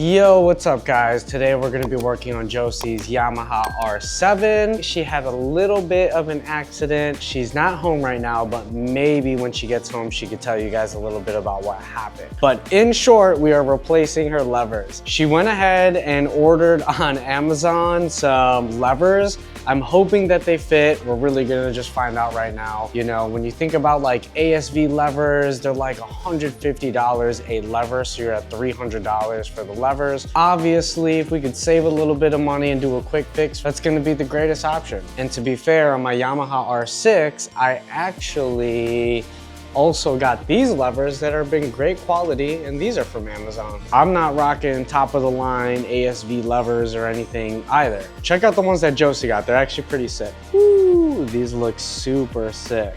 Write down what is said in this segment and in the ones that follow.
Yo, what's up guys? Today we're gonna be working on Jossie's Yamaha R7. She had a little bit of an accident. She's not home right now, but maybe when she gets home, she could tell you guys a little bit about what happened. But in short, we are replacing her levers. She went ahead and ordered on Amazon some levers. I'm hoping that they fit. We're really gonna just find out right now. You know, when you think about like ASV levers, they're like $150 a lever, so you're at $300 for the levers. Obviously, if we could save a little bit of money and do a quick fix, that's gonna be the greatest option. And to be fair, on my Yamaha R6, I actually also got these levers that are been great quality, and these are from Amazon. I'm not rocking top of the line ASV levers or anything either. Check out the ones that Jossie got. They're actually pretty sick. Woo, these look super sick.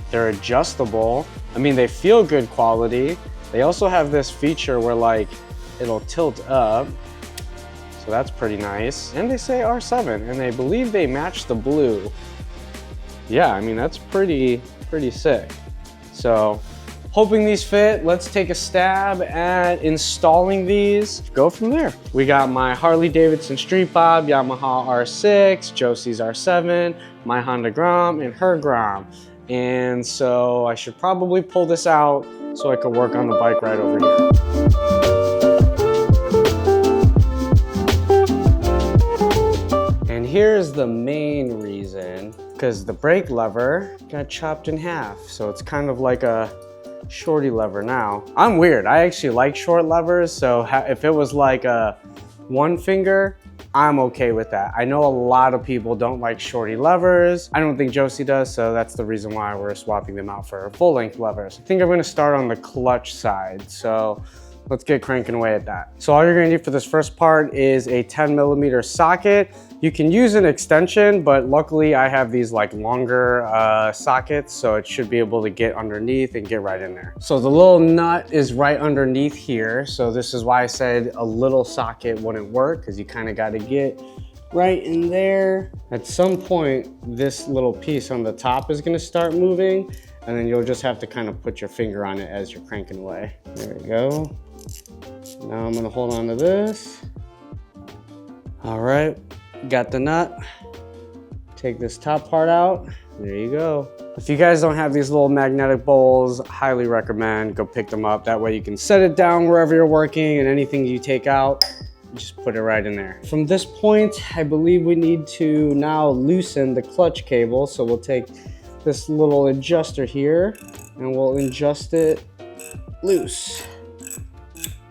They're adjustable. I mean, they feel good quality. They also have this feature where like it'll tilt up. So that's pretty nice. And they say R7, and I believe they match the blue. Yeah, I mean, that's pretty sick. So, hoping these fit, let's take a stab at installing these. Go from there. We got my Harley-Davidson Street Bob, Yamaha R6, Jossie's R7, my Honda Grom, and her Grom. And so I should probably pull this out so I can work on the bike right over here. And here's the main reason, because the brake lever got chopped in half. So it's kind of like a shorty lever now. I'm weird, I actually like short levers. So if it was like a one finger, I'm okay with that. I know a lot of people don't like shorty levers. I don't think Jossie does, so that's the reason why we're swapping them out for full length levers. I think I'm gonna start on the clutch side. So let's get cranking away at that. So all you're gonna need for this first part is a 10mm socket. You can use an extension, but luckily I have these like longer sockets, so it should be able to get underneath and get right in there. So the little nut is right underneath here. So this is why I said a little socket wouldn't work, because you kind of got to get right in there. At some point, this little piece on the top is gonna start moving, and then you'll just have to kind of put your finger on it as you're cranking away. There we go. Now I'm gonna hold on to this. All right, got the nut. Take this top part out. There you go. If you guys don't have these little magnetic bowls, highly recommend go pick them up. That way you can set it down wherever you're working, and anything you take out, just put it right in there. From this point, I believe we need to now loosen the clutch cable. So we'll take this little adjuster here and we'll adjust it loose.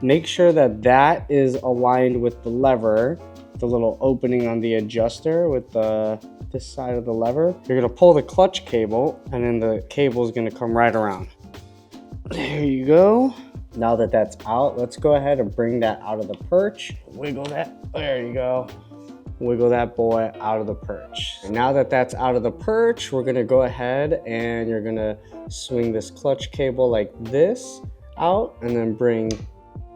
Make sure that that is aligned with the lever, the little opening on the adjuster with this side of the lever. You're gonna pull the clutch cable, and then the cable is gonna come right around. There you go. Now that that's out, let's go ahead and bring that out of the perch. Wiggle that, there you go. Wiggle that boy out of the perch. And now that that's out of the perch, we're gonna go ahead and you're gonna swing this clutch cable like this out, and then bring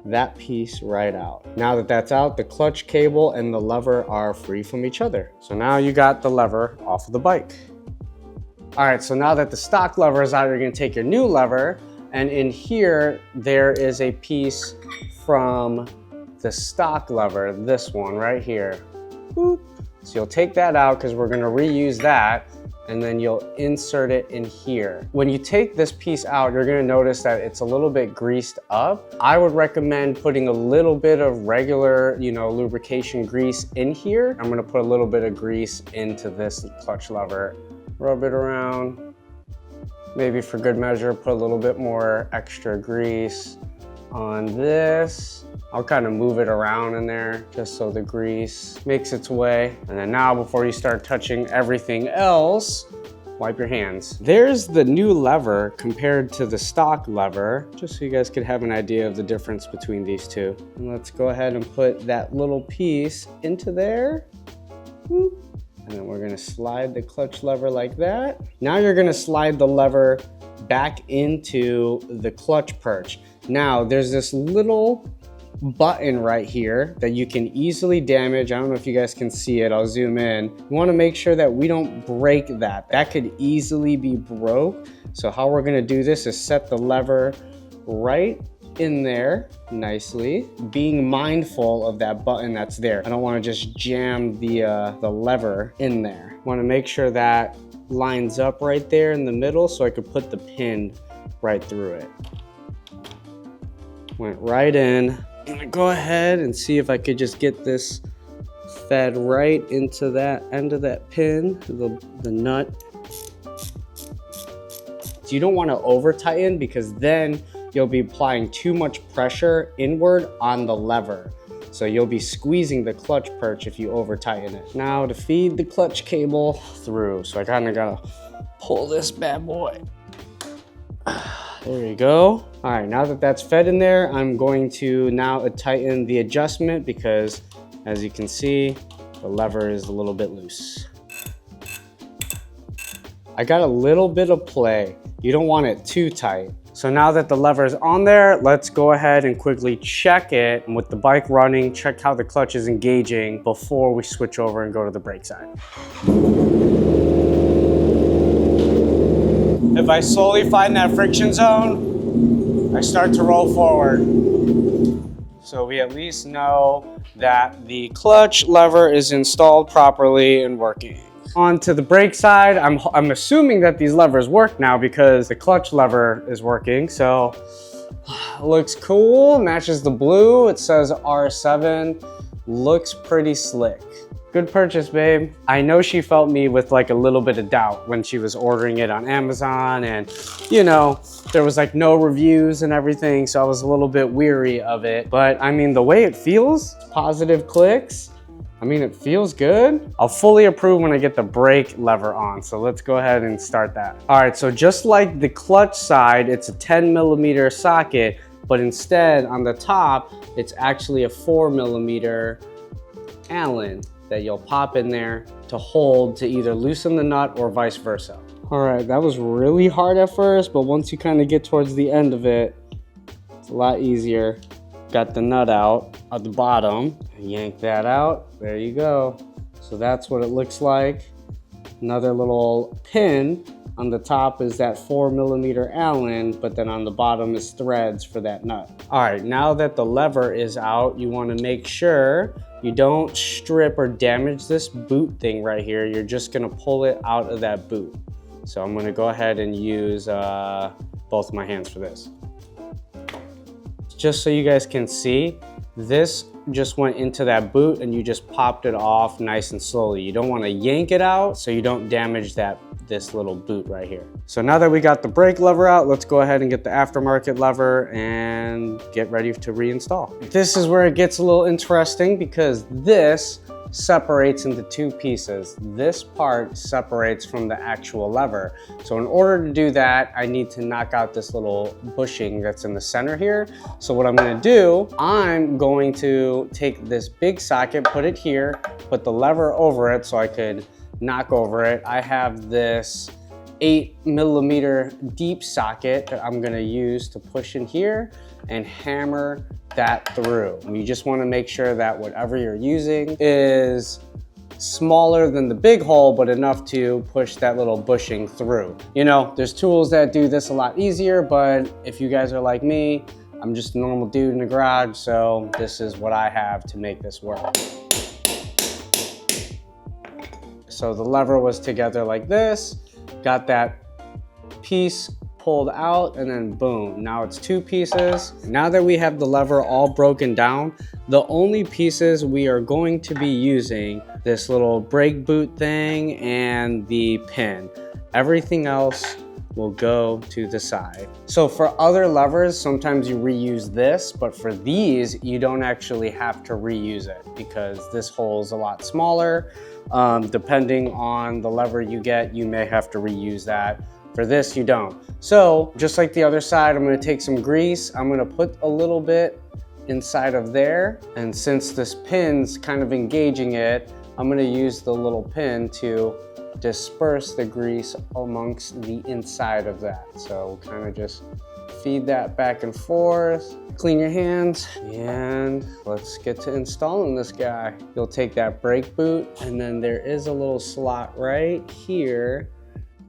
that piece right out. Now that that's out, the clutch cable and the lever are free from each other. So now you got the lever off of the bike. All right, so now that the stock lever is out, you're gonna take your new lever, and in here, there is a piece from the stock lever, this one right here. Boop. So you'll take that out because we're gonna reuse that, and then you'll insert it in here. When you take this piece out, you're gonna notice that it's a little bit greased up. I would recommend putting a little bit of regular, lubrication grease in here. I'm gonna put a little bit of grease into this clutch lever. Rub it around. Maybe for good measure, put a little bit more extra grease on this. I'll kind of move it around in there just so the grease makes its way. And then now, before you start touching everything else, wipe your hands. There's the new lever compared to the stock lever, just so you guys could have an idea of the difference between these two. And let's go ahead and put that little piece into there. Whoop. And then we're gonna slide the clutch lever like that. Now you're gonna slide the lever back into the clutch perch. Now there's this little button right here that you can easily damage. I don't know if you guys can see it. I'll zoom in. You want to make sure that we don't break that. That could easily be broke. So how we're going to do this is set the lever right in there nicely, being mindful of that button that's there. I don't want to just jam the lever in there. I want to make sure that lines up right there in the middle so I could put the pin right through it. Went right in. I'm gonna go ahead and see if I could just get this fed right into that end of that pin, the nut. So you don't want to over tighten because then you'll be applying too much pressure inward on the lever. So you'll be squeezing the clutch perch if you over tighten it. Now to feed the clutch cable through. So I kind of gotta pull this bad boy. There you go. All right, now that that's fed in there, I'm going to now tighten the adjustment because as you can see, the lever is a little bit loose. I got a little bit of play. You don't want it too tight. So now that the lever is on there, let's go ahead and quickly check it. And with the bike running, check how the clutch is engaging before we switch over and go to the brake side. If I slowly find that friction zone, I start to roll forward. So we at least know that the clutch lever is installed properly and working. On to the brake side, I'm assuming that these levers work now because the clutch lever is working. So looks cool, matches the blue. It says R7, looks pretty slick. Good purchase, babe. I know she felt me with like a little bit of doubt when she was ordering it on Amazon, and you know, there was like no reviews and everything, so I was a little bit weary of it. But I mean, the way it feels, positive clicks, I mean, it feels good. I'll fully approve when I get the brake lever on, so let's go ahead and start that. All right, so just like the clutch side, it's a 10mm socket, but instead on the top, it's actually a 4mm Allen that you'll pop in there to hold to either loosen the nut or vice versa. All right, that was really hard at first, but once you kind of get towards the end of it, it's a lot easier. Got the nut out at the bottom, yank that out, there you go. So that's what it looks like. Another little pin on the top is that 4mm Allen, but then on the bottom is threads for that nut. All right, now that the lever is out, you want to make sure you don't strip or damage this boot thing right here. You're just gonna pull it out of that boot. So I'm gonna go ahead and use both my hands for this. Just so you guys can see, this just went into that boot and you just popped it off nice and slowly. You don't want to yank it out so you don't damage this little boot right here. So now that we got the brake lever out, let's go ahead and get the aftermarket lever and get ready to reinstall. This is where it gets a little interesting because this separates into two pieces. This part separates from the actual lever. So in order to do that, I need to knock out this little bushing that's in the center here. So what I'm gonna do, I'm going to take this big socket, put it here, put the lever over it so I could knock over it. I have this 8mm deep socket that I'm gonna use to push in here and hammer that through. And you just wanna make sure that whatever you're using is smaller than the big hole, but enough to push that little bushing through. You know, there's tools that do this a lot easier, but if you guys are like me, I'm just a normal dude in the garage, so this is what I have to make this work. So the lever was together like this, got that piece pulled out, and then boom, now it's two pieces. Now that we have the lever all broken down, the only pieces we are going to be using, this little brake boot thing and the pin. Everything else will go to the side. So for other levers, sometimes you reuse this, but for these, you don't actually have to reuse it because this hole is a lot smaller. Depending on the lever you get, you may have to reuse that. For this, you don't. So just like the other side, I'm gonna take some grease. I'm gonna put a little bit inside of there. And since this pin's kind of engaging it, I'm gonna use the little pin to disperse the grease amongst the inside of that. So kind of just feed that back and forth. Clean your hands, and let's get to installing this guy. You'll take that brake boot, and then there is a little slot right here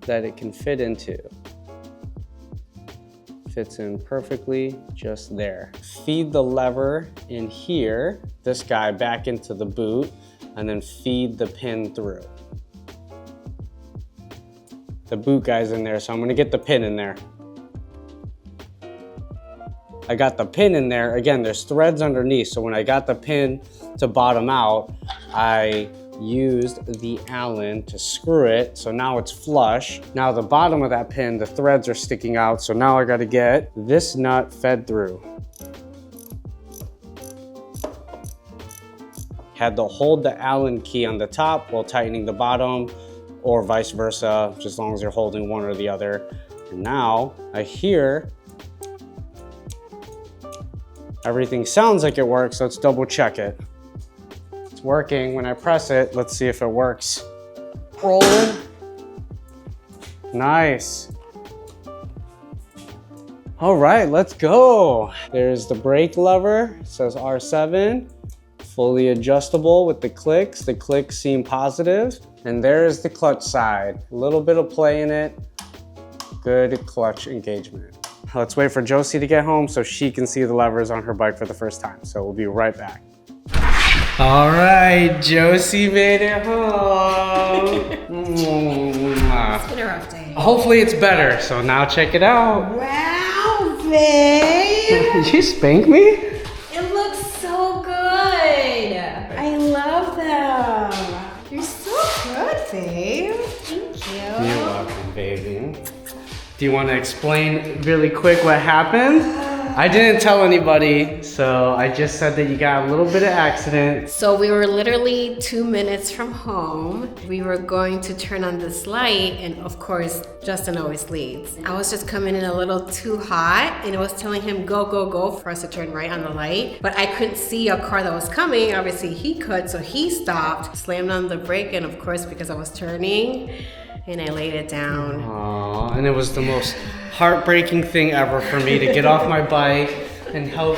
that it can fit into. fits in perfectly just there. Feed the lever in here, this guy back into the boot, and then feed the pin through. The boot guy's in there, so I'm gonna get the pin in there. I got the pin in there. Again, there's threads underneath, so when I got the pin to bottom out, I used the Allen to screw it, so now it's flush. Now the bottom of that pin, the threads are sticking out, so now I gotta get this nut fed through. Had to hold the Allen key on the top while tightening the bottom, or vice versa, just as long as you're holding one or the other. And now I hear everything sounds like it works. Let's double check it. It's working. When I press it, let's see if it works. Rolling. Nice. All right, let's go. There's the brake lever. It says R7. Fully adjustable with the clicks. The clicks seem positive. And there's the clutch side. A little bit of play in it. Good clutch engagement. Let's wait for Jossie to get home so she can see the levers on her bike for the first time. So we'll be right back. All right, Jossie made it home. It's been a rough day. Hopefully it's better. So now check it out. Wow, babe. Did you spank me? It looks so good. I love them. You're so good, babe. Thank you. You're welcome, baby. Do you want to explain really quick what happened? I didn't tell anybody, so I just said that you got a little bit of accident. So we were literally 2 minutes from home. We were going to turn on this light, and of course, Justin always leads. I was just coming in a little too hot, and it was telling him go, go, go for us to turn right on the light. But I couldn't see a car that was coming. Obviously he could, so he stopped, slammed on the brake, and of course, because I was turning, and I laid it down. Aww, and it was the most heartbreaking thing ever for me to get off my bike and help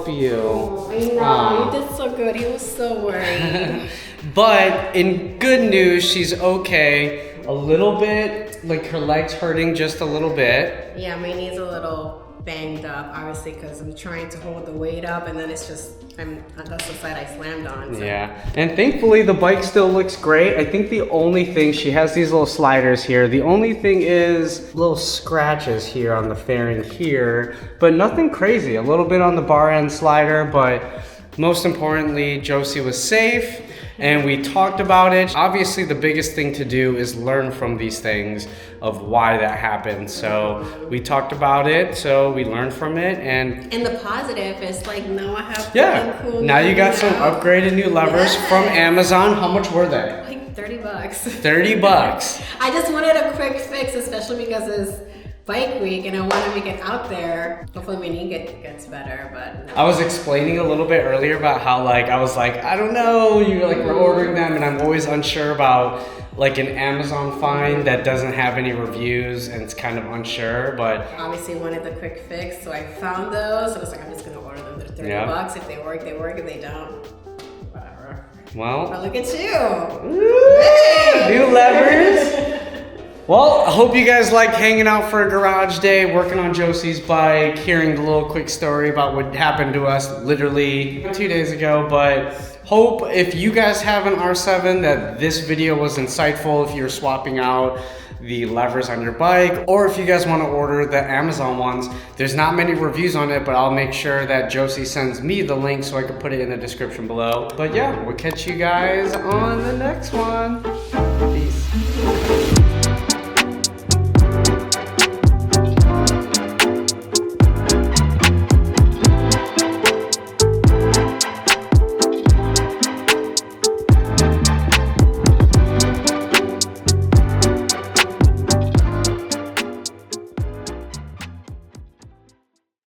you. Oh, I know, you did so good. He was so worried. But in good news, she's okay. A little bit, like her leg's hurting just a little bit. Yeah, my knee's a little banged up, obviously, because I'm trying to hold the weight up, and then it's just, that's the side I slammed on. So. Yeah, and thankfully the bike still looks great. I think the only thing, she has these little sliders here. The only thing is little scratches here on the fairing here, but nothing crazy. A little bit on the bar end slider, but most importantly, Jossie was safe. And we talked about it. Obviously, the biggest thing to do is learn from these things of why that happened. So we talked about it, so we learned from it. And the positive is like now I have cool now you got some upgraded new levers from Amazon. How much were they? Like 30 bucks. 30 bucks. I just wanted a quick fix, especially because it's bike week and I want to make it out there. Hopefully my knee gets better, but no. I was explaining a little bit earlier about how I was like, I don't know, you were ordering them, and I'm always unsure about like an Amazon find that doesn't have any reviews and it's kind of unsure, but obviously wanted the quick fix, so I found those. I was like, I'm just gonna order them. They're 30 bucks. If they work, they work. If they don't, whatever. Well, but look at you. Woo! Hey! New levers. Well, I hope you guys like hanging out for a garage day, working on Jossie's bike, hearing the little quick story about what happened to us literally 2 days ago. But hope if you guys have an R7 that this video was insightful if you're swapping out the levers on your bike, or if you guys want to order the Amazon ones. There's not many reviews on it, but I'll make sure that Jossie sends me the link so I can put it in the description below. But yeah, we'll catch you guys on the next one.